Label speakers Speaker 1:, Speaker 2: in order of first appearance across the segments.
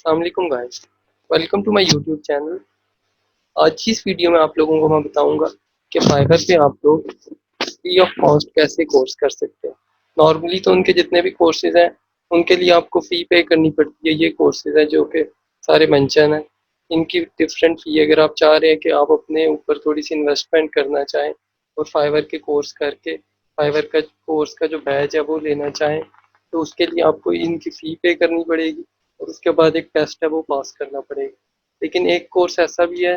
Speaker 1: अस्सलामुअलैकुम guys, welcome to my YouTube channel. आज की इस वीडियो में आप लोगों को मैं बताऊंगा कि फाइवर पे आप लोग फ्री ऑफ कॉस्ट कैसे कोर्स कर सकते हैं। नॉर्मली तो उनके जितने भी कोर्सेज हैं उनके लिए आपको फ़ी पे करनी पड़ती है। ये कोर्सेज हैं जो कि सारे मेंशन हैं, इनकी डिफरेंट फ़ी। अगर आप चाह रहे हैं कि आप अपने ऊपर थोड़ी सी इन्वेस्टमेंट करना चाहें और फाइवर के कोर्स करके फाइवर का कोर्स का जो बैच है वो लेना चाहें, तो उसके लिए आपको इनकी फ़ी पे करनी पड़ेगी और उसके बाद एक टेस्ट है वो पास करना पड़ेगा। लेकिन एक कोर्स ऐसा भी है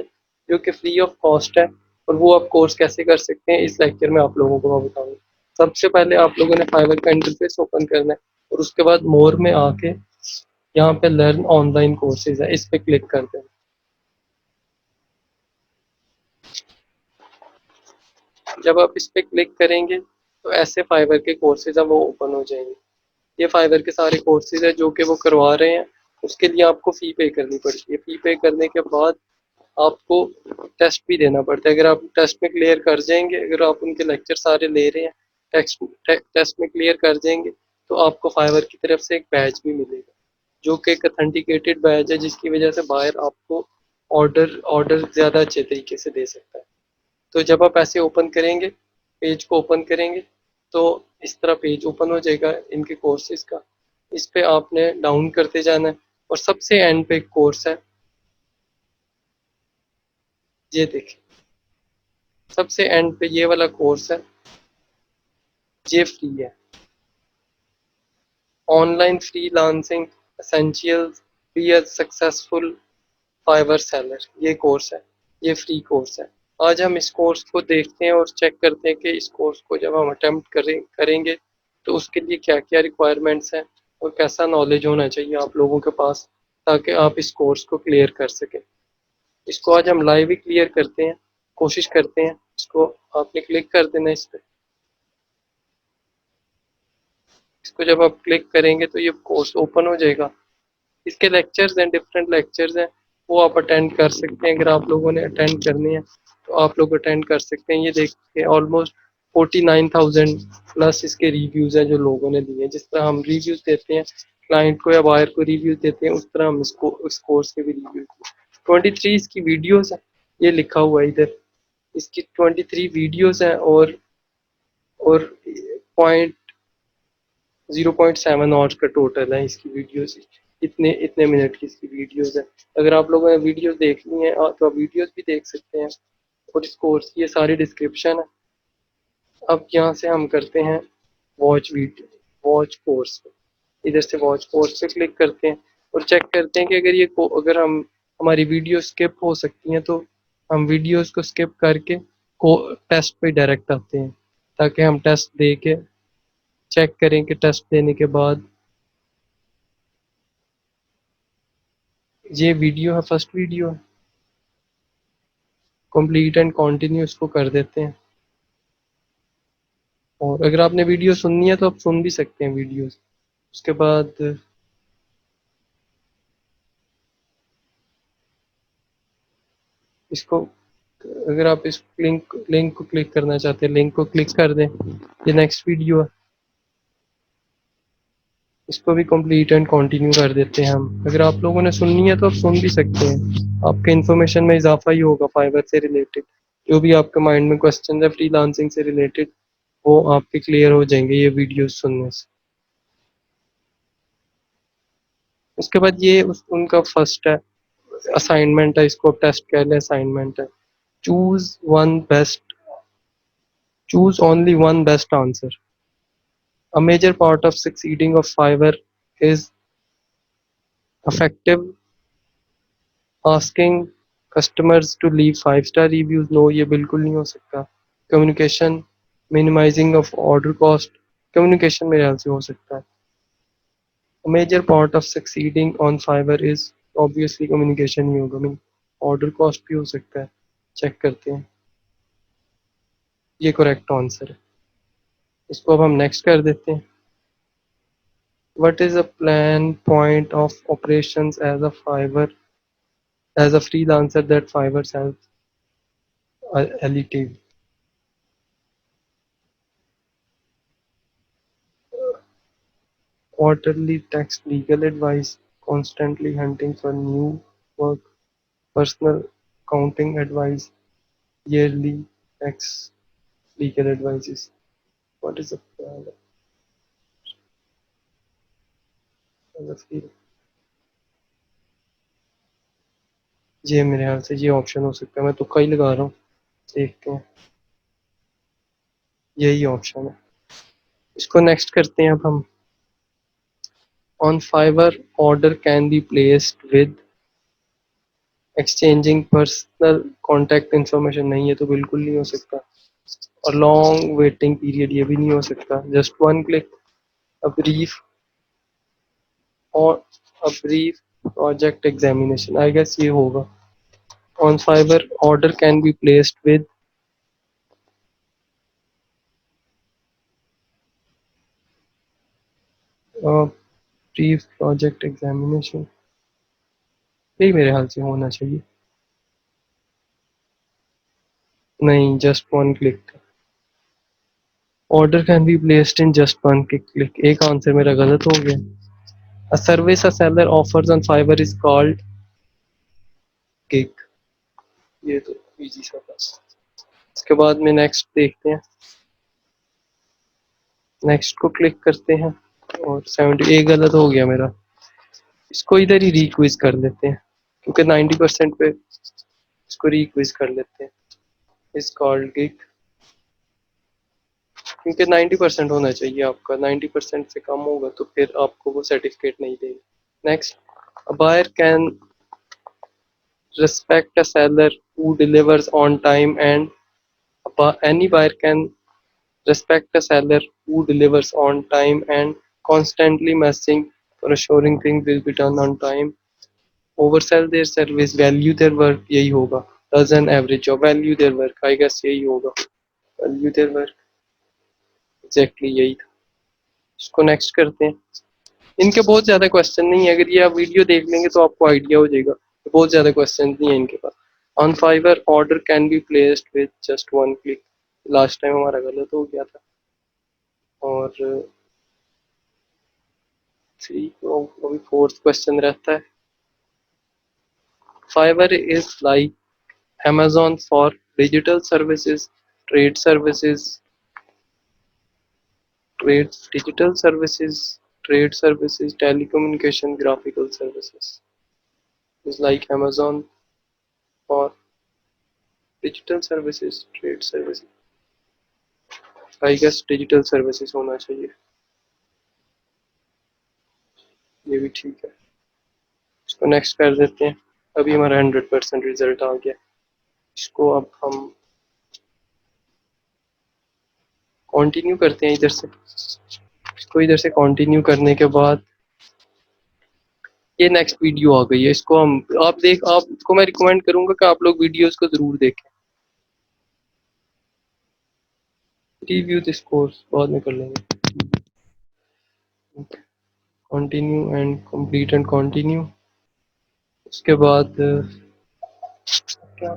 Speaker 1: जो कि फ्री ऑफ कॉस्ट है, और वो आप कोर्स कैसे कर सकते हैं इस लेक्चर में आप लोगों को मैं बताऊंगा। सबसे पहले आप लोगों ने फाइवर का इंटरफेस ओपन करना है और उसके बाद मोर में आके यहाँ पे लर्न ऑनलाइन कोर्सेज है, इस पे क्लिक कर दें। जब आप इस पे क्लिक करेंगे तो ऐसे फाइवर के कोर्सेज है वो ओपन हो जाएंगे। ये फाइवर के सारे कोर्सेज है जो कि वो करवा रहे हैं। उसके लिए आपको फ़ी पे करनी पड़ती है। फ़ी पे करने के बाद आपको टेस्ट भी देना पड़ता है। अगर आप टेस्ट में क्लियर कर जाएंगे, अगर आप उनके लेक्चर सारे ले रहे हैं, टेस्ट में क्लियर कर जाएंगे, तो आपको फाइवर की तरफ से एक बैच भी मिलेगा जो कि एक अथेंटिकेटेड बैच है, जिसकी वजह से बायर आपको ऑर्डर ऑर्डर ज़्यादा अच्छे तरीके से दे सकता है। तो जब आप ऐसे ओपन करेंगे, पेज को ओपन करेंगे, तो इस तरह पेज ओपन हो जाएगा इनके कोर्सेज का। इस पे आपने डाउन करते जाना है और सबसे एंड पे एक कोर्स है, ये देखिए। सबसे एंड पे ये वाला कोर्स है, ये फ्री है। Online freelancing essentials, be a successful Fiverr seller, ये कोर्स है, ये फ्री कोर्स है। आज हम इस कोर्स को देखते हैं और चेक करते हैं कि इस कोर्स को जब हम अटेम्प्ट करेंगे तो उसके लिए क्या क्या रिक्वायरमेंट्स हैं और कैसा नॉलेज होना चाहिए आप लोगों के पास, ताकि आप इस कोर्स को क्लियर कर सकें। इसको आज हम लाइव ही क्लियर करते हैं, कोशिश करते हैं। इसको आपने क्लिक कर देना इस पर। इसको जब आप क्लिक करेंगे तो ये कोर्स ओपन हो जाएगा। इसके लेक्चर्स हैं, डिफरेंट लेक्चर्स हैं, वो आप अटेंड कर सकते हैं। अगर आप लोगों ने अटेंड करने हैं तो आप लोग अटेंड कर सकते हैं। ये देखिए ऑलमोस्ट 49,000 प्लस इसके रिव्यूज़ हैं जो लोगों ने दिए हैं। जिस तरह हम रिव्यूज़ देते हैं क्लाइंट को या बायर को रिव्यूज़ देते हैं, उस तरह हम इसको इस कोर्स के भी रिव्यूज 23 इसकी वीडियोज़ है, ये लिखा हुआ है इधर। इसकी 23 वीडियोज़ हैं और पॉइंट 0.7 आवर्स का टोटल है इसकी वीडियोस। इतने इतने मिनट की इसकी वीडियोस है। अगर आप लोगों ने वीडियोस देखनी है तो आप वीडियोस भी देख सकते हैं। और इस कोर्स की ये सारी डिस्क्रिप्शन है। अब यहाँ से हम करते हैं वॉच वीडियो, वॉच कोर्स। इधर से वॉच कोर्स पे क्लिक करते हैं और चेक करते हैं कि अगर हम हमारी वीडियो स्किप हो सकती हैं तो हम वीडियोस को स्किप करके को टेस्ट पे डायरेक्ट आते हैं, ताकि हम टेस्ट दे के चेक करें कि टेस्ट देने के बाद ये वीडियो है, फर्स्ट वीडियो है, कंप्लीट एंड कंटिन्यू इसको कर देते हैं। और अगर आपने वीडियो सुननी है तो आप सुन भी सकते हैं वीडियोस। उसके बाद इसको, अगर आप इस लिंक लिंक को क्लिक करना चाहते हैं, लिंक को क्लिक कर दें। ये नेक्स्ट वीडियो है, इसको भी कंप्लीट एंड कंटिन्यू कर देते हैं हम। अगर आप लोगों ने सुननी है तो आप सुन भी सकते हैं। आपके इन्फॉर्मेशन में इजाफा ही होगा फाइबर से रिलेटेड। जो भी आपके माइंड में क्वेश्चन है फ्रीलांसिंग से रिलेटेड, वो आपके क्लियर हो जाएंगे ये वीडियो सुनने से। उसके बाद ये उनका फर्स्ट है, असाइनमेंट है, इसको टेस्ट कह लें, असाइनमेंट है। Choose one best, choose only one best answer. A major part of succeeding of Fiverr is effective asking customers to leave 5-star reviews. No, ये बिल्कुल नहीं हो सकता। Communication, minimizing of order cost, communication मेरे ख्याल से हो सकता है। A major part of succeeding on Fiverr is obviously communication ही होगा। मीन ऑर्डर कॉस्ट भी हो सकता है। चेक करते हैं, ये करेक्ट आंसर है। इसको अब हम नेक्स्ट कर देते हैं। What is a plan point of operations as a Fiverr, as a freelancer that Fiverr sells LET? Quarterly tax legal advice. constantly hunting for new work, personal accounting advice, yearly tax legal advices. What is the feel? ये मेरे ख्याल से ये option हो सकता है, मैं तुक्का ही लगा रहा हूँ, देखते हैं। यही ऑप्शन है, इसको नेक्स्ट करते हैं अब हम। On Fiverr order can be placed with exchanging personal contact information, नहीं है तो बिल्कुल नहीं हो सकता। और लॉन्ग वेटिंग पीरियड, ये भी नहीं हो सकता। Just one click, a brief और a brief project examination, I guess ये होगा। On Fiverr order can be placed with brief project examination, यही मेरे ख्याल से होना चाहिए। नहीं, just one click. Order can be placed in just one click, एक आंसर मेरा गलत हो गया। A service a seller offers on Fiverr is called gig, ये तो इजी सा था। इसके बाद में नेक्स्ट देखते हैं, नेक्स्ट को क्लिक करते हैं और 70 एक गलत हो गया मेरा, इसको इधर ही रिक्विज कर लेते हैं क्योंकि 90% पे, इसको रिक्विज कर लेते हैं। इज कॉल्ड गिग, क्योंकि 90% होना चाहिए आपका, 90% से कम होगा तो फिर आपको वो सर्टिफिकेट नहीं देगा। Next, a buyer can respect a seller who delivers on time, and any buyer can respect a seller who delivers on time and constantly messaging for assuring things will be done on time, oversell their service, value their work, यही होगा। does an average job, value their work, I guess यही होगा, value their work, exactly यही था। इसको next करते हैं। इनके बहुत ज़्यादा क्वेश्चन नहीं है, अगर ये आप वीडियो देख लेंगे तो आपको आइडिया हो जाएगा, बहुत ज़्यादा क्वेश्चन नहीं है इनके पास। On Fiverr order can be placed with just one click, last time हमारा गलत हो गया था। और थ्री को अभी फोर्थ क्वेश्चन रहता है। Fiverr is like Amazon for digital services, trade services, digital services, trade services, telecommunication, graphical services. Is like Amazon for digital services, trade services. I guess digital services होना चाहिए, ये भी ठीक है। इसको नेक्स्ट कर देते हैं। अभी हमारा 100% रिजल्ट आ गया। इसको अब हम कंटिन्यू करते हैं इधर से। इसको इधर से कंटिन्यू करने के बाद ये नेक्स्ट वीडियो आ गई है, इसको हम आपको मैं रिकमेंड करूंगा कि आप लोग वीडियोस को जरूर देखें। रिव्यू दिस कोर्स बाद में कर लेंगे। Continue and complete and continue, उसके बाद क्या,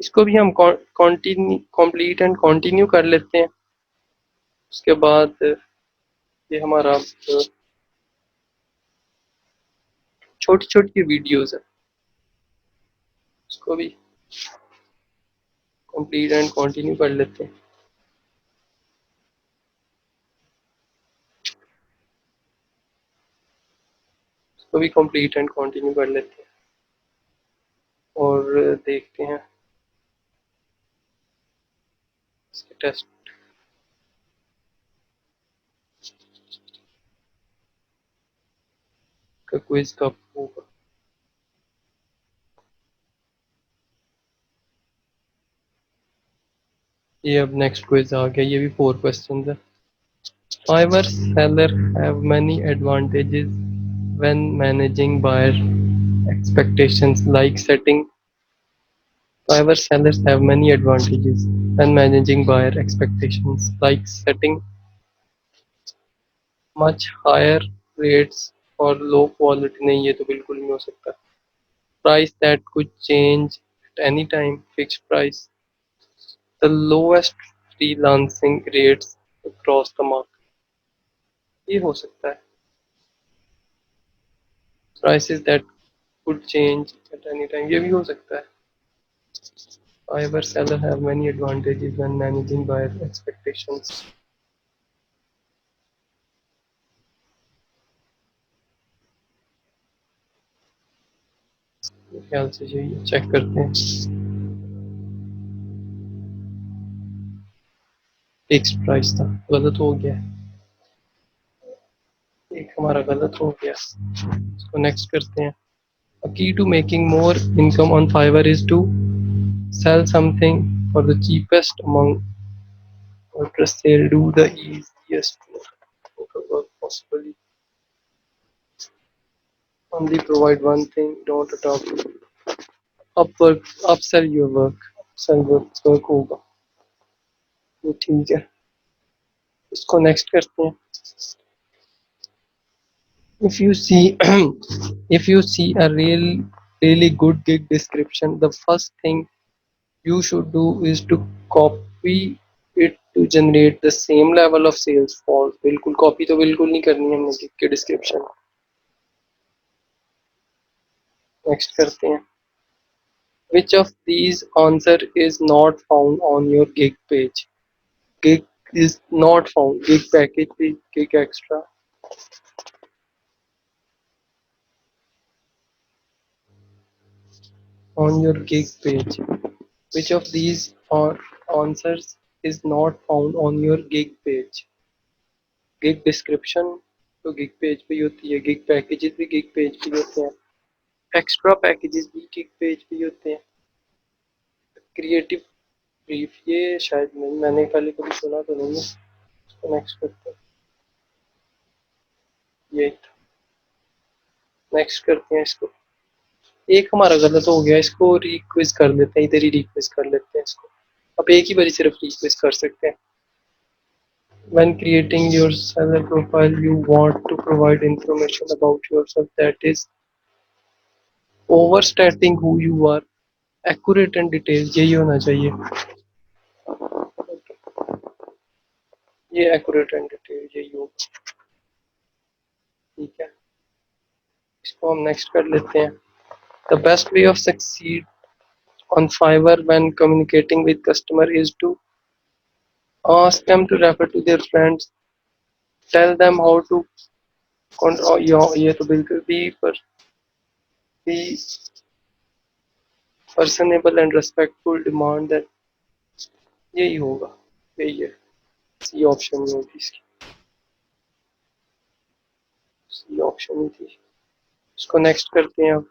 Speaker 1: इसको भी हम कंटिन्यू कंप्लीट एंड कंटिन्यू कर लेते हैं। उसके बाद ये हमारा छोटी छोटी वीडियोस है, इसको भी कंप्लीट एंड कंटिन्यू कर लेते हैं। इसको भी कंप्लीट एंड कंटिन्यू कर लेते हैं और देखते हैं इसके टेस्ट का क्विज कब होगा। ये अब नेक्स्ट क्विज आ गया, ये भी 4 क्वेश्चन है। Fiverr seller have many advantages when managing buyer expectations, like setting. Fiverr sellers have many advantages when managing buyer expectations, like setting much higher rates और लो क्वालिटी नहीं, ये तो बिल्कुल नहीं हो सकता। Price that could change at any time, fixed price, the lowest freelancing rates across the market, ये हो सकता है। Prices that could change at any time, ये भी हो सकता है। However, sellers have many advantages when managing buyer expectations. ख्याल से जो ये चेक करते हैं। फिक्स प्राइस था, गलत हो गया, एक हमारा गलत हो गया। इसको नेक्स्ट करते हैं। A key to making more income on Fiverr is to sell something for the cheapest among workers. Sale do the easiest work possibly. Only provide one thing, don't adopt upwork, upsell your work, upsell work होगा, ये ठीक है। इसको next करते हैं। If you see if you see a really good gig description, the first thing you should do is to copy it to generate the same level of sales for। बिल्कुल copy तो बिल्कुल नहीं करनी है हमने gig के description. Next करते हैं। Which of these answer is not found on your gig page? Gig is not found, gig package भी, gig extra on your gig page. Which of these are answers is not found on your gig page? Gig description तो gig page पे ही होती है, gig packages भी gig page पे ही होते हैं, extra packages भी gig page पे ही होते हैं, creative brief ये शायद नहीं, मैंने पहले कभी सुना तो नहीं है। इसको नेक्स्ट करते हैं। ये नेक्स्ट करते हैं इसको। एक हमारा गलत हो गया, इसको रिक्विज कर लेते हैं, इधर ही रिक्विज कर लेते हैं इसको। अब एक ही बारी सिर्फ रिक्वेस्ट कर सकते हैं। When creating your seller profile, you want to provide information about yourself that is overstating who you are, accurate and detailed, यही होना चाहिए। ये accurate and detailed यही होगा, ठीक है। इसको हम नेक्स्ट कर लेते हैं। The best way of succeed on Fiverr when communicating with customer is to ask them to refer to their friends, tell them how to ये तो बिल्कुल भी पर be personable and respectful, demand that, यही होगा, यही है। सी ऑप्शन में होगी इसकी, सी ऑप्शन ही थी। इसको नेक्स्ट करते हैं अब।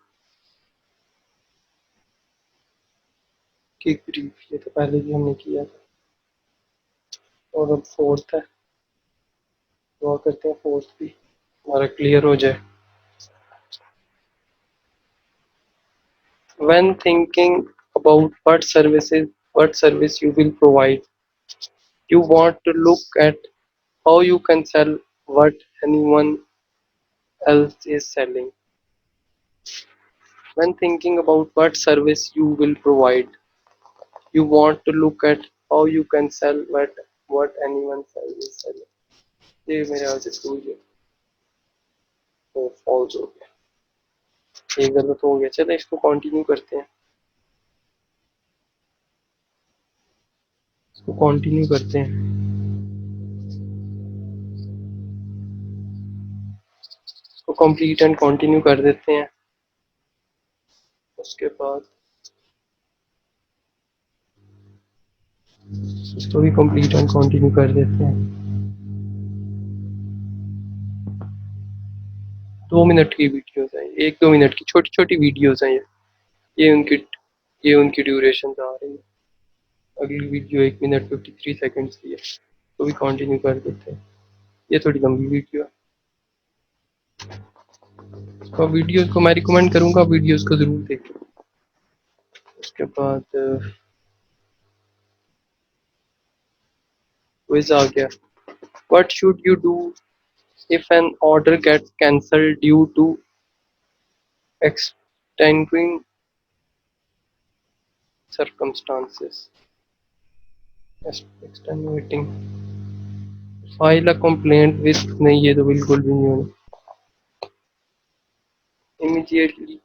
Speaker 1: किक ब्रीफ ये तो पहले भी हमने किया था, और अब फोर्थ है, दुआ करते हैं फोर्थ भी हमारा क्लियर हो जाए। When thinking about what service you will provide, you want to look at how you can sell what anyone else is selling. When thinking about what service you will provide, you want to look at how you can sell what anyone else is selling. ये मेरे ख्याल से true है, तो false हो गया, ये गलत हो गया। चलो इसको कंटिन्यू करते हैं, इसको कंटिन्यू करते हैं। इसको कंप्लीट एंड कंटिन्यू कर देते हैं। उसके बाद इसको भी कंप्लीट एंड कंटिन्यू कर देते हैं। 2 मिनट की वीडियोस हैं, 1-2 मिनट की छोटी छोटी वीडियोस हैं ये उनकी, ये उनकी ड्यूरेशन आ रही है। अगली वीडियो 1 मिनट 53 सेकंड्स की है, तो भी कंटिन्यू कर देते हैं। ये थोड़ी लंबी वीडियो है, तो वीडियोस को मैं रिकमेंड करूंगा, वीडियोस को जरूर देखें। उसके बाद क्विज आ गया। What should you do If an order gets cancelled due to extenuating circumstances, extenuating, file a complaint with नहीं ये तो बिल्कुल भी नहीं होना. Immediately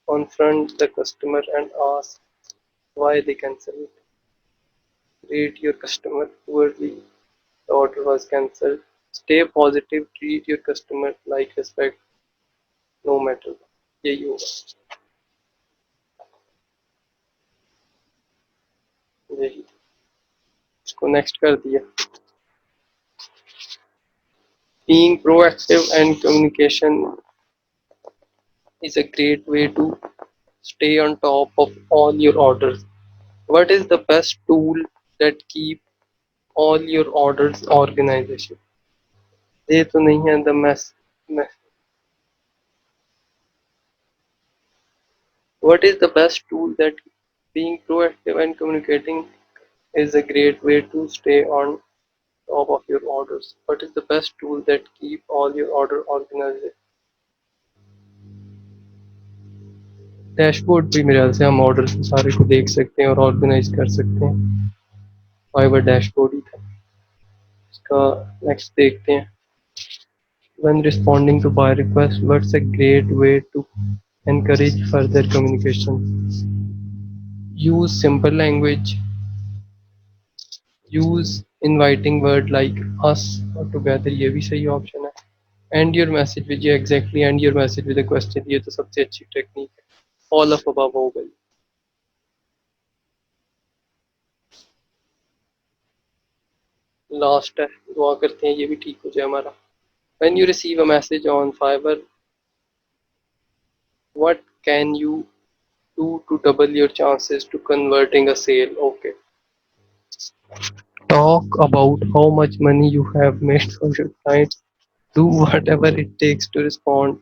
Speaker 1: confront the customer and ask why they cancel it. Rate your customer poorly. The order was cancelled. Stay positive. Treat your customer like respect, no matter what. यही होगा. यही इसको नेक्स्ट कर दिया. Being proactive and communication is a great way to stay on top of all your orders. What is the best tool that keep all your orders organization? ये तो नहीं है the mess. What is the best tool that being proactive and communicating is a great way to stay on top of your orders? What is the best tool that keep all your order organized? Dashboard भी मेरे ख्याल से हम order सारे को देख सकते हैं और ऑर्गेनाइज कर सकते हैं. फाइवर डैशबोर्ड ही था. इसका नेक्स्ट देखते हैं. When responding to buy requests, what's a great way to encourage further communication? Use simple language. Use inviting word like us or together. ये भी सही ऑप्शन है. End your message with ये exactly end your message with a question. ये तो सबसे अच्छी technique है. All of above हो गई. लास्ट है. दुआ करते हैं ये भी ठीक हो जाए हमारा. When you receive a message on Fiverr, what can you do to double your chances to converting a sale? Okay. Talk about how much money you have made for your clients. Do whatever it takes to respond.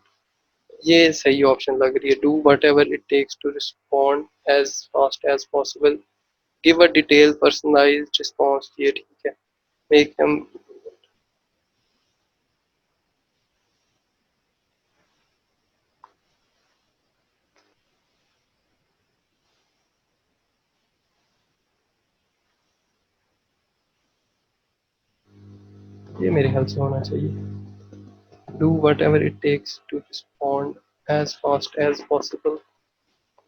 Speaker 1: ये सही option लग रही है. Do whatever it takes to respond as fast as possible. Give a detailed personalized response. ये ठीक है. Make them. ये मेरे ख्याल से होना चाहिए. Do whatever it takes to respond as fast as possible.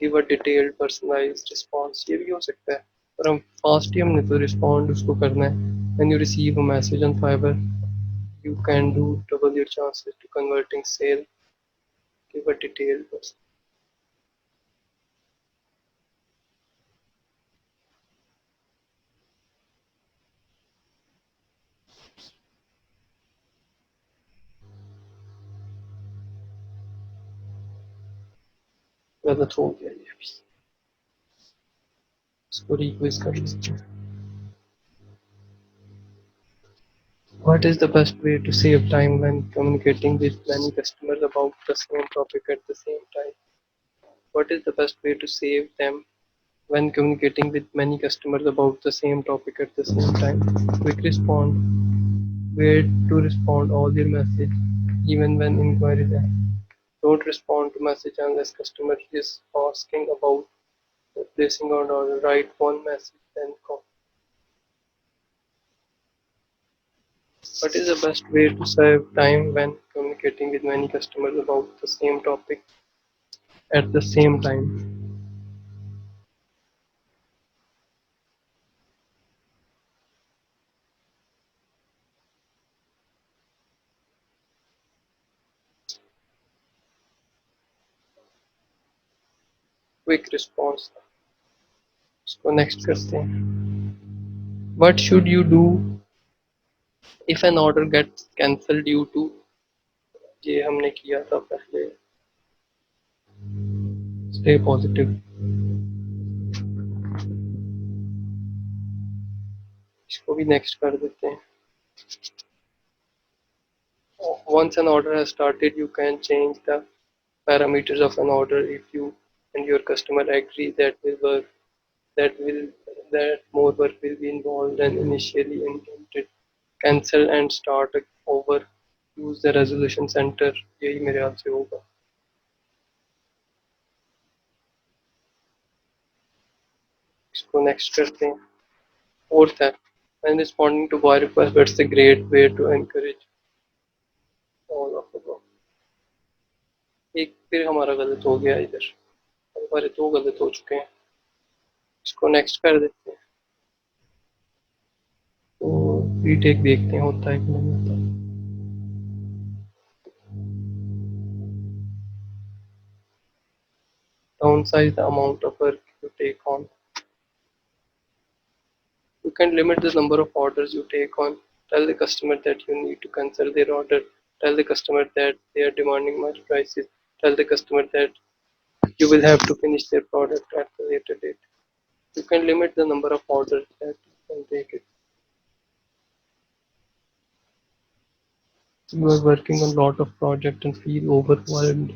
Speaker 1: Give a detailed personalized response. ये भी हो सकता है. पर हम फास्ट ही हमने तो रिस्पॉन्ड उसको करना है. When you receive a message on Fiverr, you can do double your chances to converting sale. Give a detailed person. गलत हो गया ये भी. इसको रिक्वेस्ट कर लेते हैं. What is the best way to save time when communicating with many customers about the same topic at the same time? What is the best way to save them when communicating with many customers about the same topic at the same time? Quick respond. Wait to respond all your message even when inquiries are. Don't respond to message unless customer is asking about placing an order. Write one message then call. What is the best way to save time when communicating with many customers about the same topic at the same time? Quick response. इसको next करते हैं. What should you do if an order gets cancelled due to. ये हमने किया था पहले. Stay positive. इसको भी नेक्स्ट कर देते हैं. Once an order has started, you can change the parameters of an order if you and your customer agree that will that more work will be involved than initially intended. Cancel and start over. Use the resolution centre, यही मेरे ख्याल से होगा। इसको next करते हैं। Fourth है, when responding to why request, but it's a great way to encourage all of the work। एक फिर हमारा गलत हो गया इधर, हमारे दो गलत हो चुके हैं। इसको नेक्स्ट कर देते हैं। तो रीटेक देखते हैं होता है कि नहीं होता। Downsize the amount of work you take on. You can limit the number of orders you take on. Tell the customer that you need to cancel their order. Tell the customer that they are demanding much prices. Tell the customer that you will have to finish their product at a later date. You can limit the number of orders that you can take it. You are working on a lot of projects and feel overwhelmed.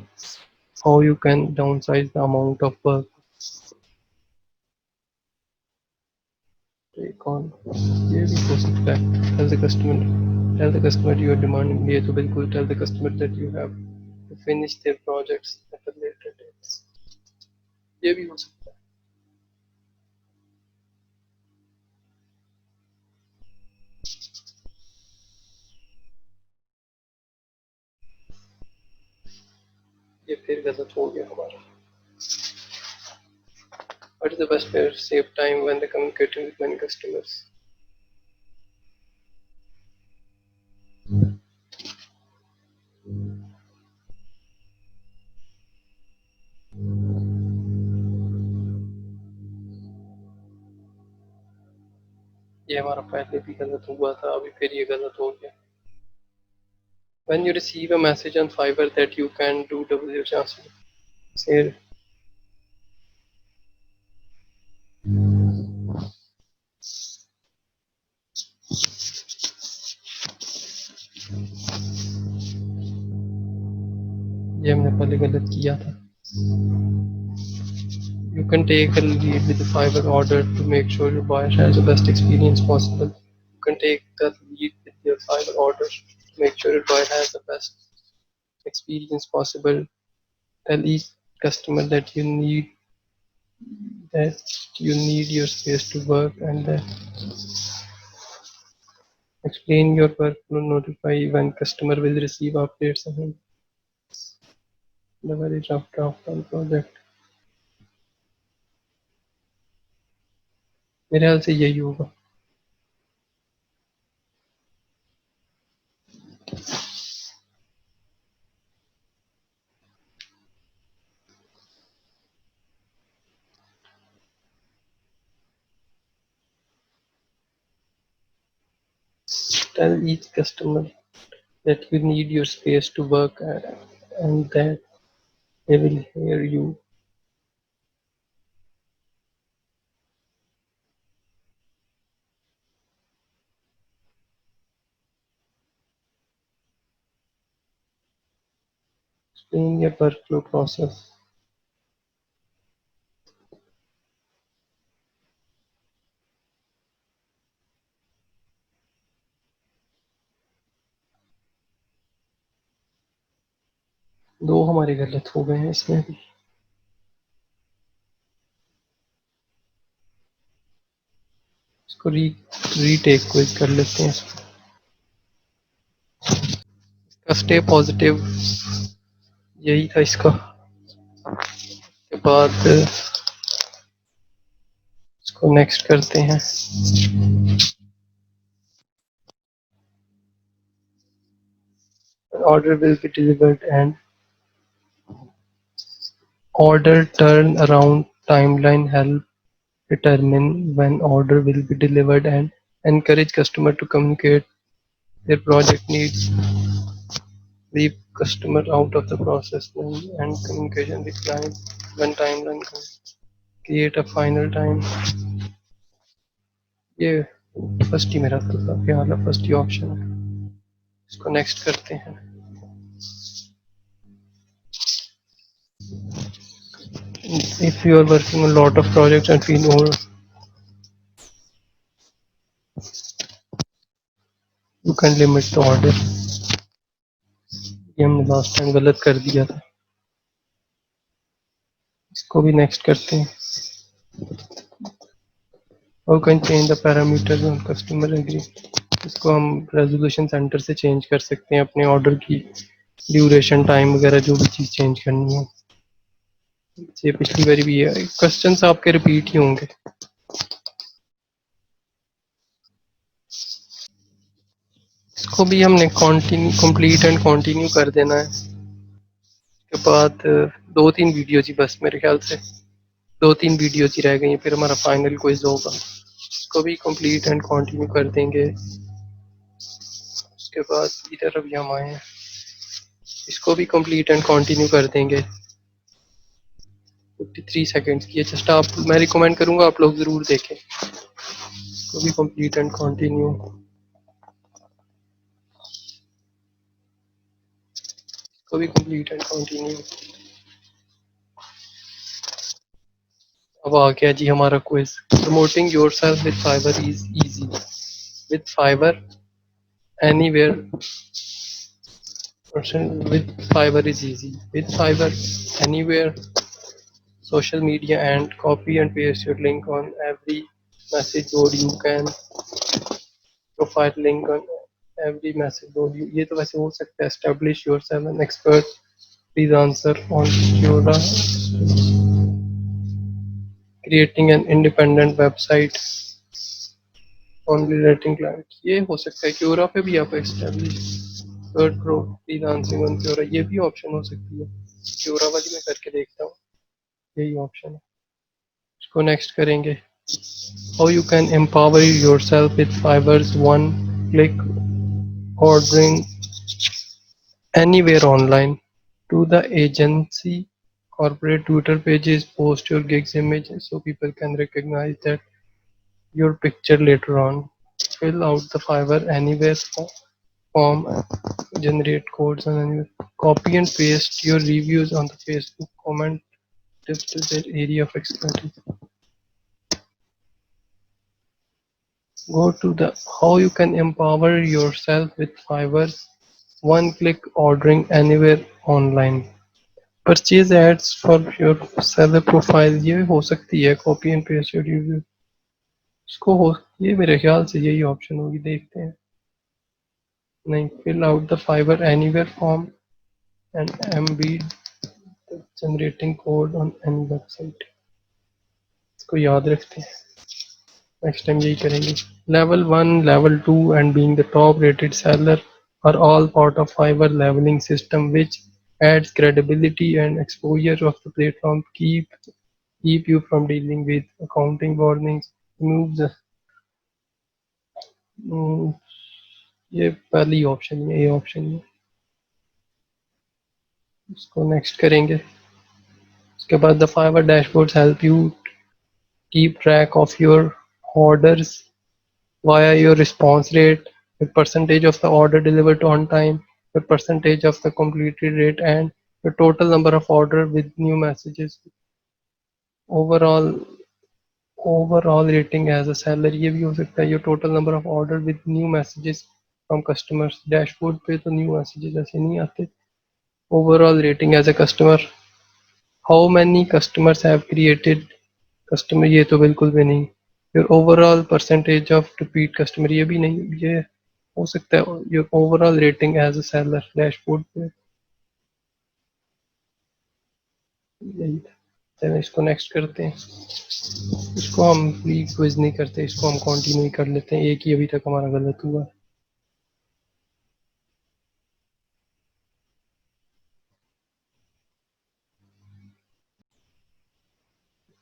Speaker 1: How you can downsize the amount of work take on, ये भी हो सकता है। Tell the customer you are demanding, ये तो बिल्कुल tell the customer that you have to finish their projects at a later date, ये भी हो सकता है। ये फिर गलत हो गया हमारा। What is the best way to save time when they communicating with many customers? ये हमारा पहले भी गलत हुआ था, अभी फिर ये गलत हो गया। When you receive a message on Fiverr that you can do double your chances, say ये हमने पहले गलत किया था। You can take a lead with the Fiverr order to make sure your buyer has the best experience possible. You can take the lead with your Fiverr order to make sure your buyer has the best experience possible. Tell each customer that you need your space to work, and explain your workflow, notify when customer will receive updates on the very rough draft on project। मेरे ख्याल से यही होगा। Tell each customer that you need your space to work, and that they will hear you। Explain your workflow process। दो हमारे गलत हो गए हैं इसमें भी। इसको रीटेक को कर लेते हैं। इसका स्टे पॉजिटिव यही था इसका। के बाद इसको नेक्स्ट करते हैं। Order will be delivered and order turnaround timeline help determine when order will be delivered and encourage customer to communicate their project needs. Leave customer out of the process and communication with client when timeline comes। Create a final time। ये first ही मेरा था, ख्याल है first ही option है। इसको next करते हैं। If you are working on a lot of projects and feel more, you can limit the order। ये हमने लास्ट टाइम गलत कर दिया था, इसको भी नेक्स्ट करते हैं। How can change the parameters on customer agree, इसको हम रेजोल्यूशन सेंटर से चेंज कर सकते हैं अपने ऑर्डर की ड्यूरेशन टाइम वगैरह जो भी चीज़ चेंज करनी है। ये पिछली बार भी है, क्वेश्चंस आपके रिपीट ही होंगे। इसको भी हमने कंटिन्यू कंप्लीट एंड कंटिन्यू कर देना है। उसके बाद 2-3 वीडियो जी बस मेरे ख्याल से 2-3 वीडियो ही रह गई हैं, फिर हमारा फाइनल क्विज होगा। इसको भी कंप्लीट एंड कंटिन्यू कर देंगे। उसके बाद इधर अभी हम आए हैं, इसको भी कंप्लीट एंड कंटिन्यू कर देंगे। 53 सेकेंड्स की है, जस्ट आप मैं रिकमेंड करूंगा आप लोग जरूर देखें। इसको भी कंप्लीट एंड कंटिन्यू। इसको भी कंप्लीट एंड कंटिन्यू। अब आ गया जी हमारा quiz. Promoting yourself with Fiverr is easy, with Fiverr anywhere, with Fiverr is easy. With Fiverr anywhere, social media, and copy and paste your link on every message board. You can profile link on every message board. ये तो वैसे हो सकता है। Establish yourself an expert freelancer on Quora, creating an independent website, only letting clients. ये हो सकता है Quora पे भी आप establish expert pro freelancing on Quora, ये भी ऑप्शन हो सकती है। Quora वाली मैं करके देखता हूँ, यही ऑप्शन है। इसको नेक्स्ट करेंगे। How you can empower yourself with Fiverr's one-click ordering anywhere online. To the agency, corporate Twitter pages, post your gigs images so people can recognize that your picture later on. Fill out the Fiverr anywhere form, generate codes on anywhere. Copy and paste your reviews on the Facebook comment tips to their area of expertise. Go to the how you can empower yourself with Fiverr's one-click ordering anywhere online. Purchase ads for your seller profile, ये हो सकती है। Copy and paste your review, इसको हो, ये मेरे ख्याल से यही ऑप्शन होगी, देखते हैं। नहीं, fill out the Fiverr anywhere form and embed the generating code on any website, इसको याद रखते हैं, नेक्स्ट टाइम यही करेंगे। Level 1, Level 2 and being the top rated seller are all part of Fiverr leveling system, which adds credibility and exposure of the platform, keep you from dealing with accounting warnings, removes mm, ये पहली option है, ये option है। इसको next करेंगे। उसके बाद the Fiverr dashboards help you keep track of your orders via your response rate, your percentage of the order delivered on time, your percentage of the completed rate, and your total number of order with new messages. Overall overall rating as a seller, ये भी हो सकता है। your total number of order with new messages from customers. Dashboard पे तो new messages ऐसे नहीं आते। overall rating as a customer, how many customers have created customer, ये तो बिल्कुल भी नहीं। your overall percentage of repeat customer, ये भी नहीं। ये हो सकता है your overall rating as a seller dashboard पे, यही था। चलिए इसको नेक्स्ट करते हैं। इसको हम प्री क्विज नहीं करते, इसको हम कंटिन्यू कर लेते हैं, एक ही अभी तक हमारा गलत हुआ।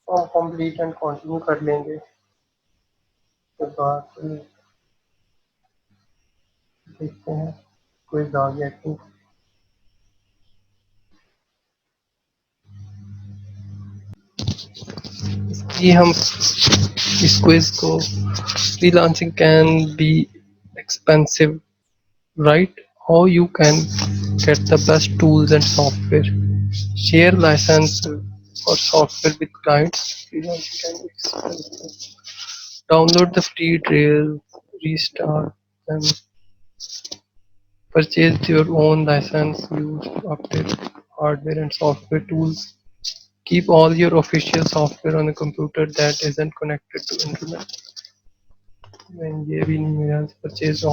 Speaker 1: तो हम कंप्लीट एंड कंटिन्यू कर लेंगे। उसके बाद देखते हैं क्विज आ गया कि इसलिए हम इस क्विज को freelancing can be expensive, right? How you can get the best tools and software, share license or software with clients. Freelancing can be expensive. Download the free trail, restart them, Purchase your own license, use update hardware and software tools. Keep all your official software on a computer that isn't connected to internet. And ये भी नहीं मिला. Purchase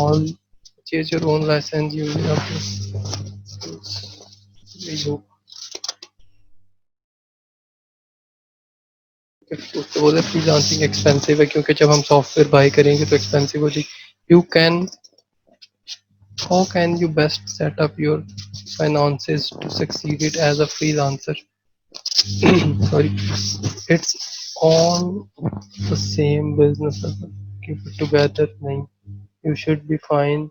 Speaker 1: your own license, use update tools. यही हो. तो बोले freelancing expensive है क्योंकि जब हम सॉफ्टवेयर बाय करेंगे तो एक्सपेंसिव हो जाएगी. You can How can you best set up your finances to succeed it as a freelancer? Sorry, it's all the same business. Keep it together. नहीं, you should be fine.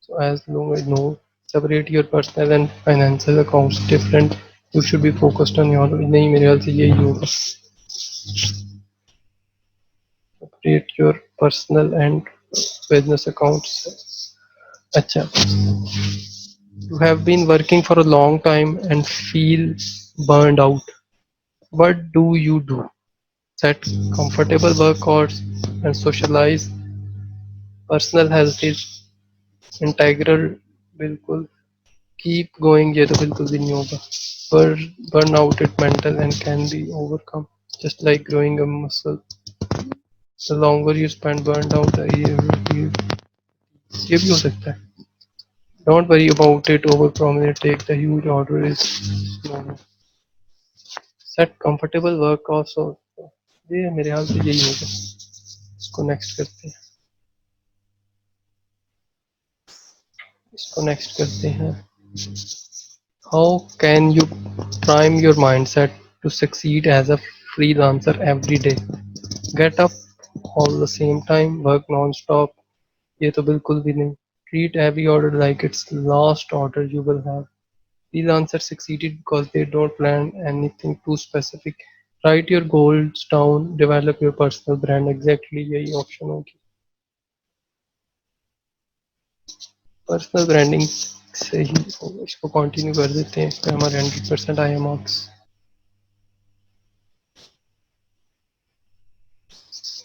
Speaker 1: So as long as no separate your personal and financial accounts different. You should be focused on your. नहीं मेरे ख्याल से यही होगा. Separate your personal and business accounts. अच्छा. You have been working for a long time and feel burned out. What do you do? Set comfortable work hours and socialize. Personal health is integral. बिल्कुल. Keep going. ये तो बिल्कुल भी नहीं होगा. Burnout is mental and can be overcome. Just like growing a muscle. The longer you spend burned out, ये भी हो सकता है. Don't worry about it. Overpromise. Take the huge order is normal. Set comfortable work also. ये मेरे ख्याल से यही होगा. इसको नेक्स्ट करते हैं. How can you prime your mindset to succeed as a freelancer every day. Get up all the same time. Work non stop. ये तो बिल्कुल भी नहीं. Treat every order like it's last order you will have. Freelancers succeeded because they don't plan anything too specific. Write your goals down, develop your personal brand. Exactly यही option होगी. Personal branding से ही इसको continue कर देते हैं. इसमें हमारे 100% आए मार्क्स.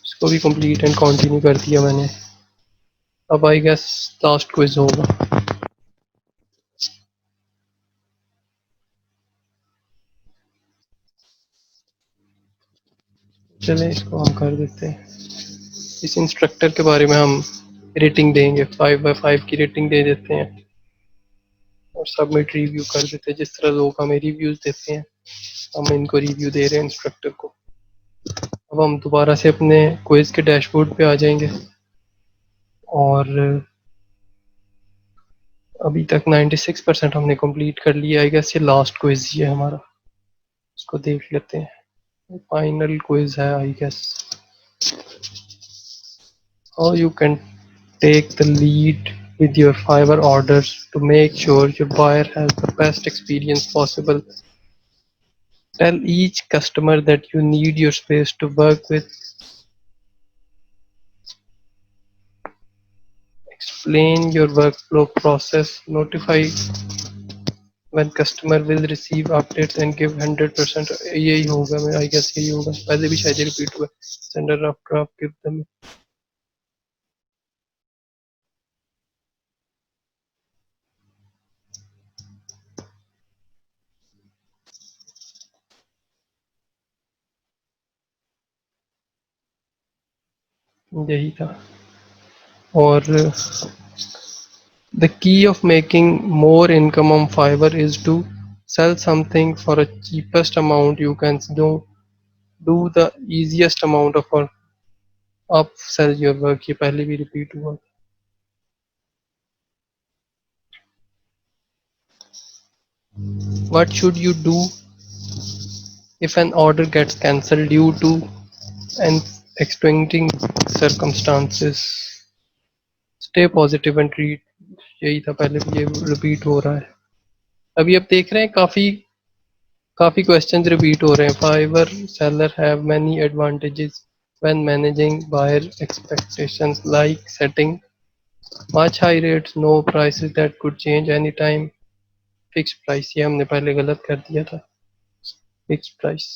Speaker 1: इसको भी कंप्लीट एंड कंटिन्यू कर दिया मैंने. अब आई गेस लास्ट क्विज होगा. चलें इसको हम कर देते हैं. इस इंस्ट्रक्टर के बारे में हम रेटिंग देंगे. 5/5 की रेटिंग दे देते हैं और सबमिट रिव्यू कर देते हैं. जिस तरह लोग हमें रिव्यूज देते हैं हम इनको रिव्यू दे रहे हैं इंस्ट्रक्टर को. अब हम दोबारा से अपने क्विज के डैशबोर्ड पे आ जाएंगे और अभी तक 96% हमने कंप्लीट कर लिया. आई गेस ये लास्ट क्विज ही है हमारा. इसको देख लेते हैं. फाइनल क्विज है I guess. How you can take the lead with your Fiverr orders to make sure your buyer has the best experience possible. Tell each customer that you need your space to work with. Explain your workflow process. Notify when customer will receive updates and give 100%. यही होगा. मैं I guess यही होगा. पहले भी शायद repeat हुआ. Send a rough draft, give them. यही था. और the key of making more income on Fiverr is to sell something for a cheapest amount you can do the easiest amount of work. Upsell your work. ये पहले भी repeat हुआ. What should you do if an order gets cancelled due to unexpected circumstances? Stay positive and treat. यही था. पहले भी ये repeat हो रहा है. अभी आप देख रहे हैं काफी क्वेश्चंस रिपीट हो रहे हैं. Fiverr seller have many advantages when managing buyer expectations like setting much high rates, no prices that could change anytime, fixed price. ये हमने पहले गलत कर दिया था. fixed price.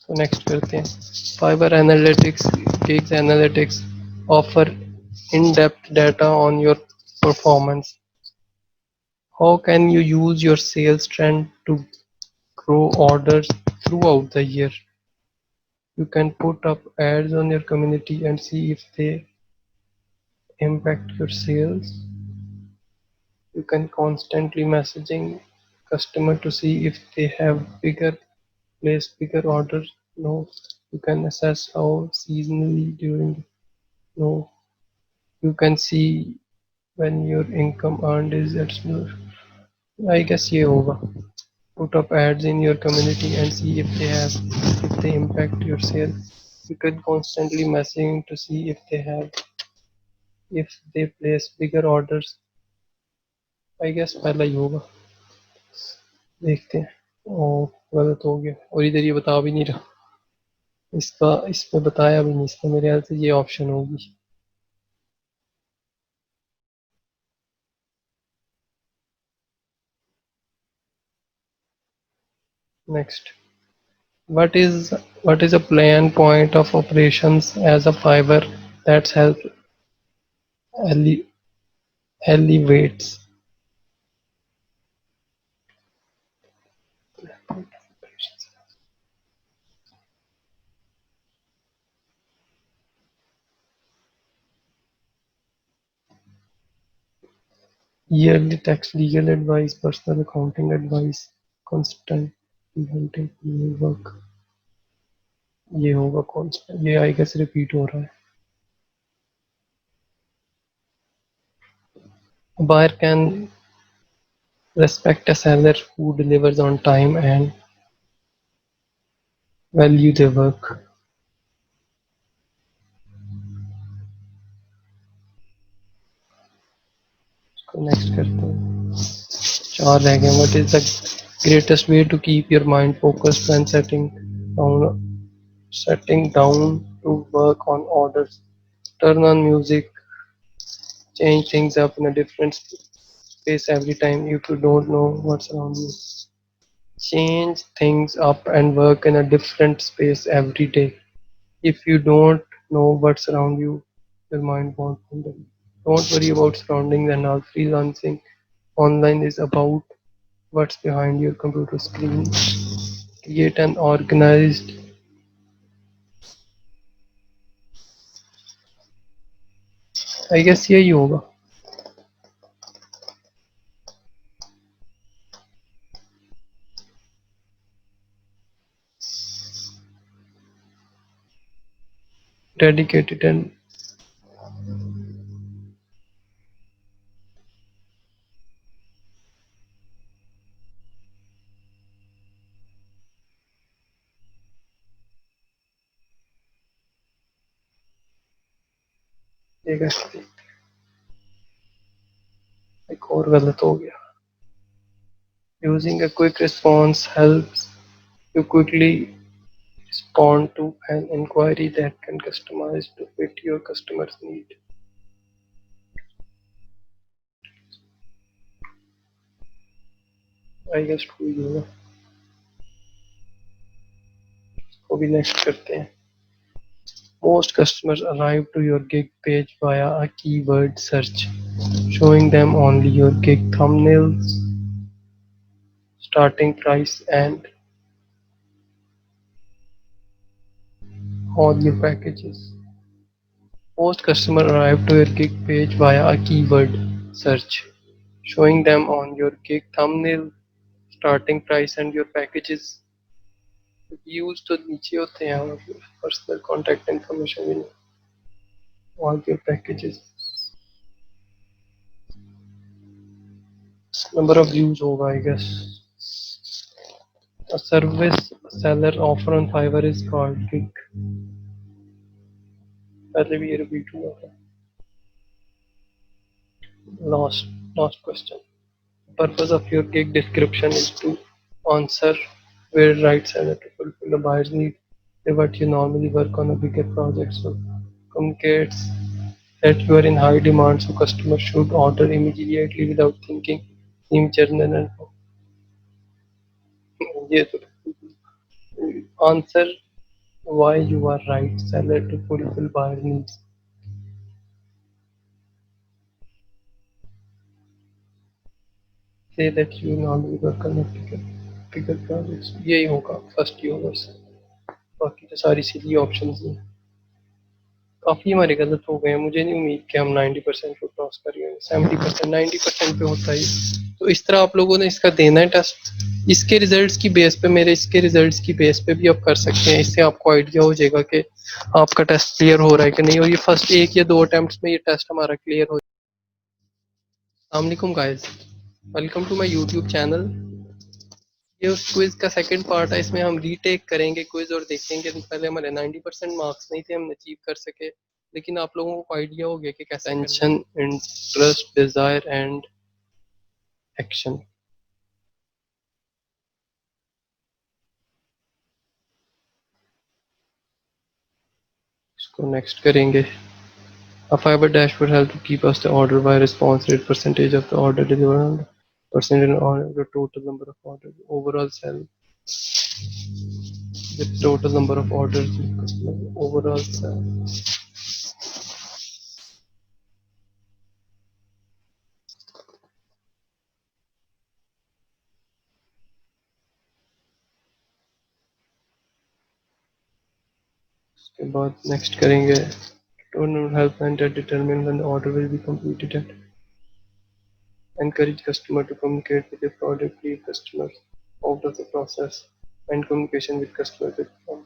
Speaker 1: तो नेक्स्ट करते हैं. Fiverr analytics, gigs analytics offer in-depth data on your performance. How can you use your sales trend to grow orders throughout the year? You can put up ads on your community and see if they impact your sales. You can constantly messaging customer to see if they have place bigger orders. No. You can assess how seasonally during no. You can see when your income earned is at slow. I guess ये होगा. Put up ads in your community and see if they impact your sales. You can constantly messaging to see if they place bigger orders. I guess पहला ही होगा. देखते हैं. ओ गलत हो गया और इधर ये बता भी नहीं रहा. इसमें बताया भी नहीं. इसमें मेरे ख्याल से ये ऑप्शन होगी. Next. What is a plan point of operations as a fiber that help ele- elevates yearly tax, legal advice, personal accounting advice, constant hunting new work. ये होगा constant. ये I guess repeat हो रहा है. A buyer can respect a seller who delivers on time and value their work. इसको next करते हैं. चार रह गए. What is the greatest way to keep your mind focused when setting down to work on orders? Turn on music, change things up in a different space every time if you don't know what's around you. Change things up and work in a different space every day. If you don't know what's around you, your mind won't wander. Don't worry about surroundings and all. Freelancing online is about what's behind your computer screen. Create an organized, I guess यही होगा. Dedicated and I guess एक और गलत हो गया. Using a quick response helps you quickly respond to an inquiry that can customize to fit your customer's need. I guess two ही होगा. इसको भी नेक्स्ट करते हैं. Most customers arrive to your gig page via a keyword search, showing them only your gig thumbnails, starting price, and all your packages. Most customers arrive to your gig page via a keyword search, showing them on your gig thumbnail, starting price, and your packages. Views तो नीचे होते हैं और personal contact information भी नहीं. All your packages. Number of views होगा I guess. A service seller offer on Fiverr is called gig. पहले भी ये repeat हुआ था. Last last question. Purpose of your gig description is to answer where right seller to fulfill the buyer's need. Say what you normally work on a bigger project, so communicates that you are in high demand, so customers should order immediately without thinking. Team journal ये तो answer why you are right seller to fulfill buyer needs. Say that you normally work on bigger projects, यही होगा first universe. बाकी तो सारी सीधी options हैं। काफ़ी हमारे गलत हो गए हैं, मुझे नहीं उम्मीद कि हम 90% को क्रॉस करेंगे। 70%, 90% पे होता ही। तो इस तरह आप लोगों ने इसका देना है टेस्ट। इसके रिजल्ट्स की बेस पे, मेरे इसके रिजल्ट्स की बेस पे भी आप कर सकते हैं। इससे आपको आइडिया हो जाएगा कि आपका टेस्ट क्लियर हो रहा है कि नहीं। और ये फर्स्ट एक या दो अटेम्प्ट में ये टेस्ट हमारा क्लियर हो। अस्सलाम वालेकुम guys, welcome to my YouTube channel. ये उस क्विज का सेकंड पार्ट है। इसमें हम रीटेक करेंगे क्विज और देखेंगे। पहले हमारे 90% मार्क्स नहीं थे, हम अचीव कर सके, लेकिन आप लोगों को आइडिया हो गया कि कैसे tension, interest, desire and action. इसको नेक्स्ट करेंगे। A fiber dashboard help to keep us the order by response rate, percentage of the order delivered, percent in order, the total number of orders, overall sell, the total number of orders, overall sell. उसके बाद next करेंगे tonal help and determine when the order will be completed and encourage customer to communicate with the product, leave customers out of the process, and communication with customer will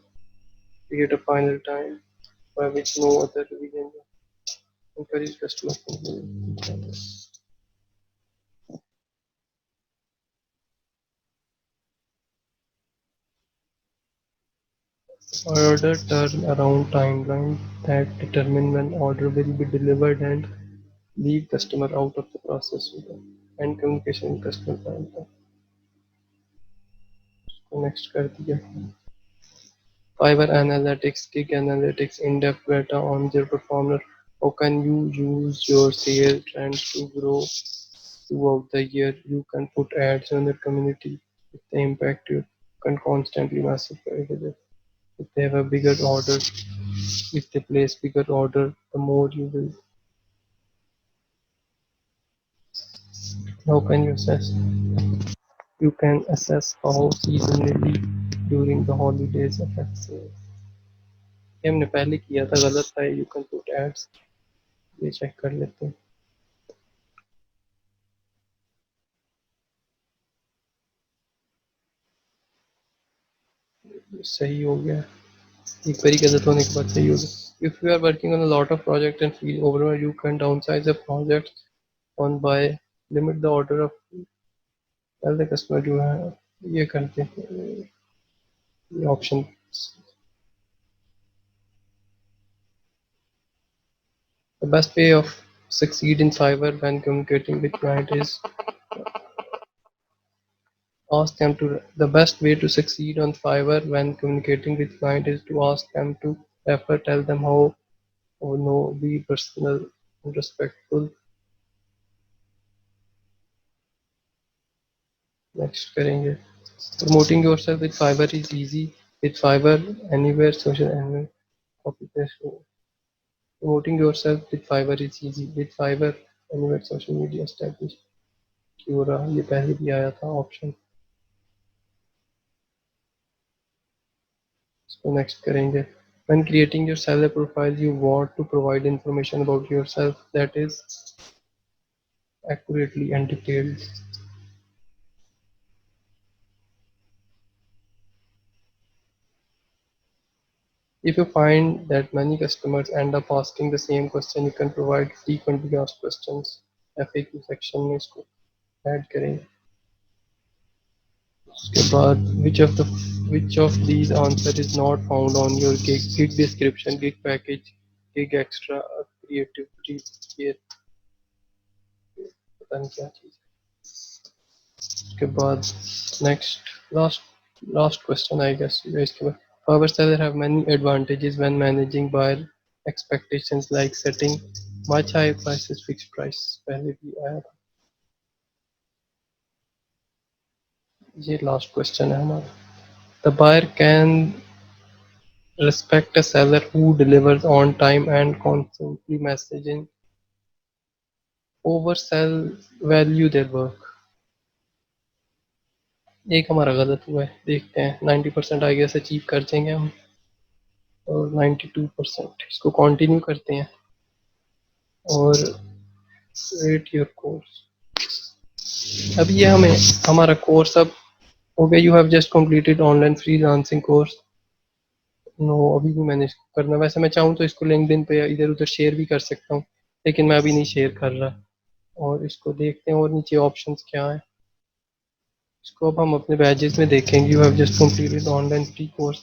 Speaker 1: create a final time by which no other revision, encourage customer to order turnaround timeline that determine when order will be delivered and leave customer out of the process with the and communication with customer time। Next कर दिया। Fiverr Analytics, Gig Analytics, in-depth data on their performer. How can you use your sales trends to grow throughout the year? You can put ads on the community if they impact you. Can constantly massive packages. If they have a bigger order, if they place bigger order, the more you will. How can you assess? You can assess how seasonally during the holidays affect sales. ये हमने पहले किया था, गलत था। You can put ads, ये check कर लेते हैं। सही हो गया। एक बारी गलत होने के बाद सही हो गया। If you are working on a lot of project and feel overwhelmed, you can downsize the project on by limit the order of tell the customer जो है ये करते हैं ये option. The best way of succeed in Fiverr when communicating with client is ask them to. The best way to succeed on Fiverr when communicating with client is to ask them to refer, tell them how, or no, be personal and respectful। Next करेंगे। Promoting yourself with Fiverr is easy. With Fiverr, anywhere, social anywhere, copy paste। Promoting yourself with Fiverr is easy. With Fiverr, anywhere, social media established। क्यों रहा, ये पहले भी आया था option. इसको next करेंगे। When creating your seller profile, you want to provide information about yourself that is accurately and detailed। If you find that many customers end up asking the same question, you can provide frequently asked questions। FAQ section में इसको add करेंगे। उसके बाद which of these answer is not found on your gig description, gig package, gig extra, creative brief, ये पता नहीं क्या चीज़ है। उसके बाद next last question I guess इसके बाद Fiverr seller have many advantages when managing buyer expectations like setting much high prices, fixed price। पहले भी आया था। ये लास्ट क्वेश्चन है हमारा। The buyer can respect a seller who delivers on time and constantly messaging oversell value their work। एक हमारा गलत हुआ है, देखते हैं 90% आई गेस अचीव कर जाएंगे हम। और 92% इसको कंटिन्यू करते हैं। और रेट योर कोर्स, अब ये हमें हमारा कोर्स अब हो गया। You have just completed online freelancing course. No, अभी भी मैंने इसको करना, वैसे मैं चाहूँ तो इसको लिंक्डइन पे इधर उधर शेयर भी कर सकता हूँ, लेकिन मैं अभी नहीं शेयर कर रहा। और इसको देखते हैं और नीचे ऑप्शंस क्या है। इसको अब हम अपने बैजेस में देखेंगे। You have just completed online free course.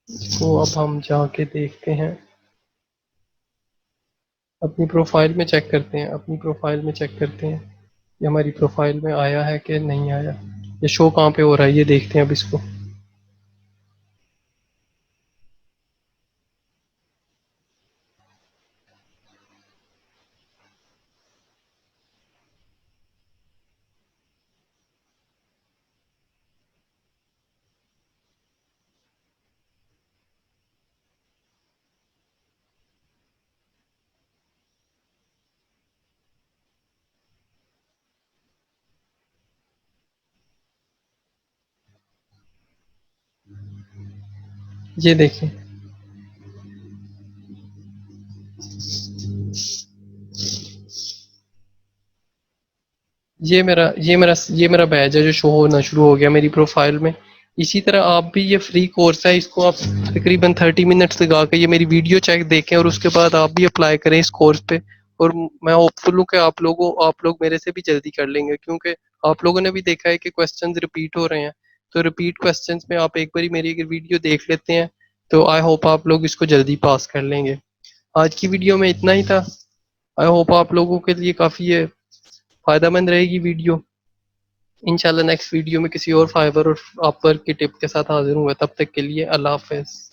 Speaker 1: इसको अब हम जाके देखते हैं, अपनी प्रोफाइल में चेक करते हैं, अपनी प्रोफाइल में चेक करते हैं ये हमारी प्रोफाइल में आया है कि नहीं आया। ये शो कहाँ पे हो रहा है ये देखते हैं अब इसको। ये देखें, ये मेरा बैज है जो शो होना शुरू हो गया मेरी प्रोफाइल में। इसी तरह आप भी, ये फ्री कोर्स है, इसको आप तकरीबन 30 मिनट्स लगा के ये मेरी वीडियो चेक देखें और उसके बाद आप भी अप्लाई करें इस कोर्स पे। और मैं होपफुल हूँ कि आप लोग मेरे से भी जल्दी कर लेंगे, क्योंकि आप लोगों ने भी देखा है कि क्वेश्चंस रिपीट हो रहे हैं। तो रिपीट क्वेश्चंस में आप एक बारी मेरी अगर वीडियो देख लेते हैं तो आई होप आप लोग इसको जल्दी पास कर लेंगे। आज की वीडियो में इतना ही था। आई होप आप लोगों के लिए काफ़ी ये फायदेमंद रहेगी वीडियो। इंशाल्लाह नेक्स्ट वीडियो में किसी और फाइबर और अपवर्क की टिप के साथ हाजिर हूँ। तब तक के लिए अल्लाह हाफ़िज़।